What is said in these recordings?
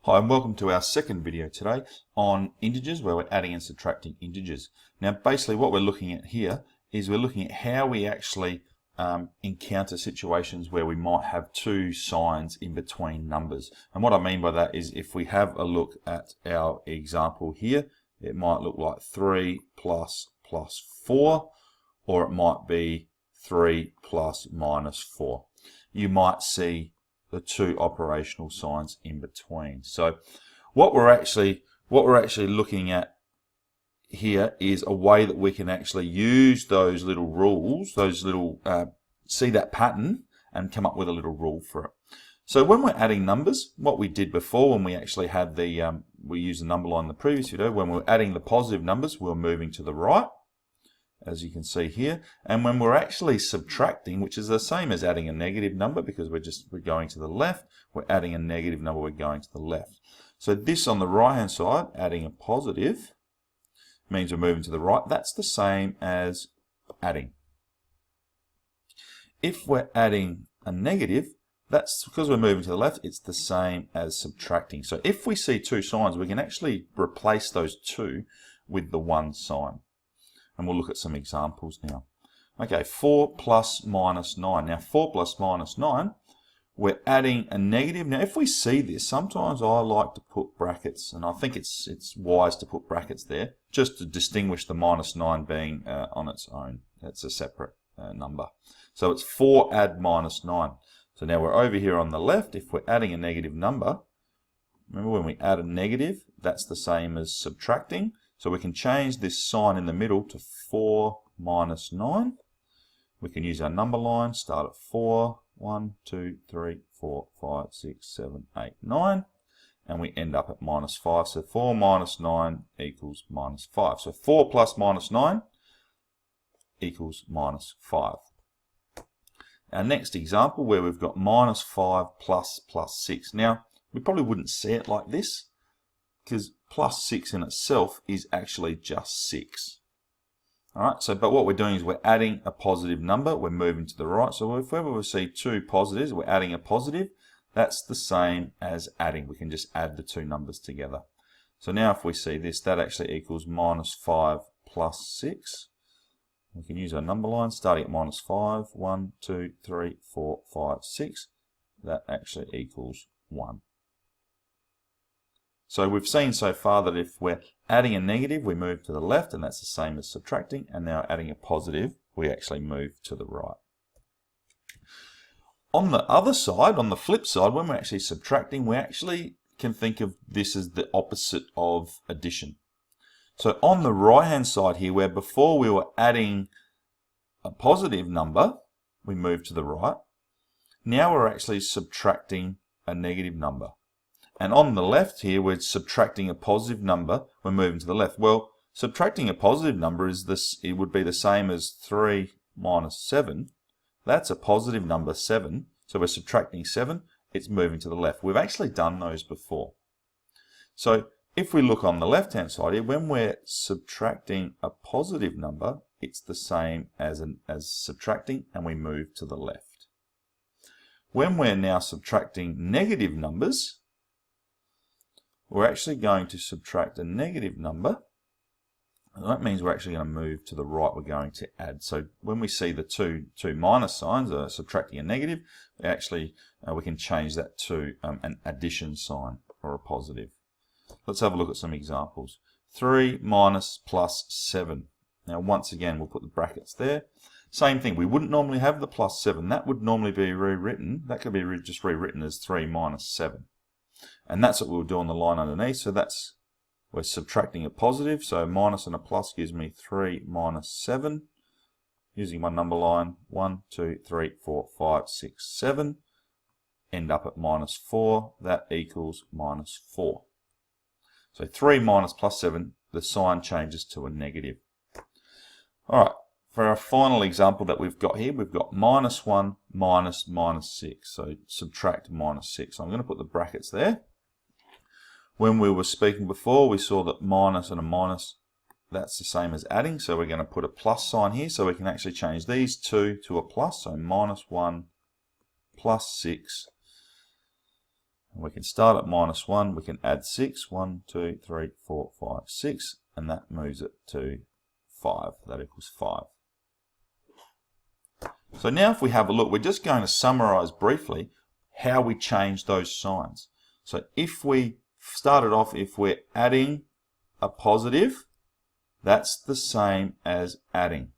Hi and welcome to our second video today on integers, where we're adding and subtracting integers. Now basically what we're looking at here is we're looking at how we actually encounter situations where we might have two signs in between numbers. And what I mean by that is if we have a look at our example here, it might look like 3 plus 4, or it might be 3 plus minus 4. You might see the two operational signs in between. So what we're actually looking at here is a way that we can actually use those little rules, see that pattern and come up with a little rule for it. So when we're adding numbers, what we did before when we actually had the, we used the number line in the previous video, when we were adding the positive numbers, we were moving to the right, as you can see here. And when we're actually subtracting, which is the same as adding a negative number because we're going to the left, we're adding a negative number, we're going to the left. So this on the right hand side, adding a positive, means we're moving to the right. That's the same as adding. If we're adding a negative, that's because we're moving to the left, it's the same as subtracting. So if we see two signs, we can actually replace those two with the one sign. And we'll look at some examples now. Okay, 4 plus minus 9. Now 4 plus minus 9, we're adding a negative. Now if we see this, sometimes I like to put brackets, and I think it's wise to put brackets there, just to distinguish the minus 9 being on its own. That's a separate number. So it's 4 add minus 9. So now we're over here on the left. If we're adding a negative number, remember when we add a negative, that's the same as subtracting. So we can change this sign in the middle to 4 minus 9. We can use our number line, start at 4, 1, 2, 3, 4, 5, 6, 7, 8, 9. And we end up at minus 5. So 4 minus 9 equals minus 5. So 4 plus minus 9 equals minus 5. Our next example where we've got minus 5 plus 6. Now, we probably wouldn't see it like this, because plus 6 in itself is actually just 6. Alright, so but what we're doing is we're adding a positive number, we're moving to the right. So if ever we see two positives, we're adding a positive, that's the same as adding. We can just add the two numbers together. So now if we see this, that actually equals minus 5 plus 6. We can use our number line, starting at minus 5, 1, 2, 3, 4, 5, 6. That actually equals 1. So we've seen so far that if we're adding a negative, we move to the left, and that's the same as subtracting. And now adding a positive, we actually move to the right. On the other side, on the flip side, when we're actually subtracting, we actually can think of this as the opposite of addition. So on the right-hand side here, where before we were adding a positive number, we move to the right. Now we're actually subtracting a negative number. And on the left here, we're subtracting a positive number, we're moving to the left. Well, subtracting a positive number is this, it would be the same as 3 minus 7. That's a positive number, 7. So we're subtracting 7, it's moving to the left. We've actually done those before. So if we look on the left-hand side here, when we're subtracting a positive number, it's the same as subtracting, and we move to the left. When we're now subtracting negative numbers, we're actually going to subtract a negative number, and that means we're actually going to move to the right. We're going to add. So when we see the two minus signs, subtracting a negative, we can change that to an addition sign or a positive. Let's have a look at some examples. 3 minus plus 7. Now once again, we'll put the brackets there. Same thing, we wouldn't normally have the plus 7. That would normally be rewritten. That could be just rewritten as 3 minus 7. And that's what we'll do on the line underneath. So we're subtracting a positive. So minus and a plus gives me 3 minus 7. Using my number line, 1, 2, 3, 4, 5, 6, 7. End up at minus 4. That equals minus 4. So 3 minus plus 7, the sign changes to a negative. Alright, for our final example that we've got here, we've got minus 1 minus minus 6. So subtract minus 6. So I'm going to put the brackets there. When we were speaking before, we saw that minus and a minus, that's the same as adding. So we're going to put a plus sign here, so we can actually change these two to a plus. So minus 1 plus 6 We can start at -1, we can add 6, 1, 2, 3, 4, 5, 6, and that moves it to 5. That equals 5. So now if we have a look, we're just going to summarize briefly how we change those signs. So if we started off, if we're adding a positive, that's the same as adding.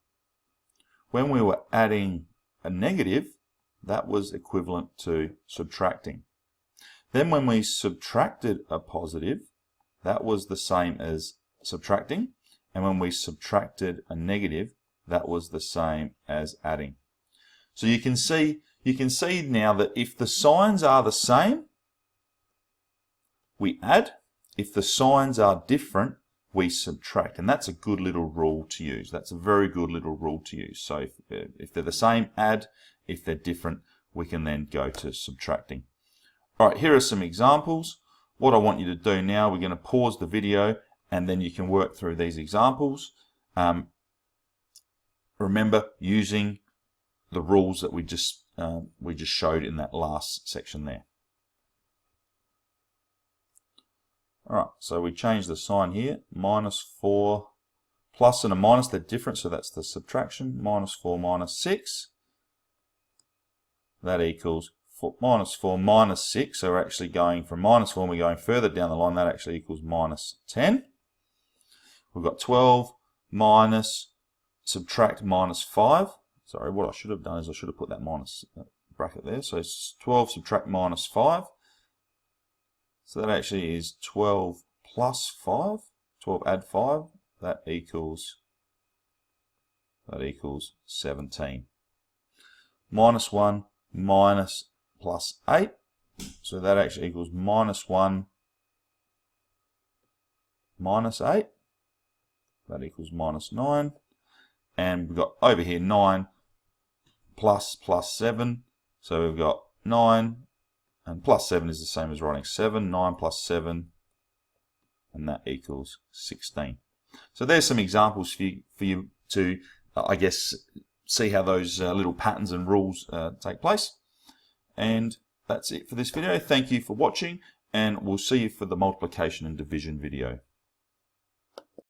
When we were adding a negative, that was equivalent to subtracting. Then when we subtracted a positive, that was the same as subtracting. And when we subtracted a negative, that was the same as adding. So you can see now that if the signs are the same, we add. If the signs are different, we subtract. And that's a good little rule to use. That's a very good little rule to use. So if they're the same, add. If they're different, we can then go to subtracting. All right, here are some examples. What I want you to do now, we're going to pause the video and then you can work through these examples. Remember, using the rules that we just showed in that last section there. All right, so we change the sign here. -4, plus and a minus, they're different, so that's the subtraction. -4 minus 6. That equals -4 minus 6. So we're actually going from -4 and we're going further down the line. That actually equals -10. We've got 12 minus, subtract -5. Sorry, what I should have done is I should have put that minus bracket there. So it's 12 subtract -5. So that actually is 12 plus 5. 12 add 5. That equals 17. -1 minus plus 8. So that actually equals -1 minus 8. That equals -9. And we've got over here 9 plus 7. So we've got 9 and plus 7 is the same as writing 7. 9 plus 7, and that equals 16. So there's some examples for you to, I guess, see how those little patterns and rules take place. And that's it for this video. Thank you for watching, and we'll see you for the multiplication and division video.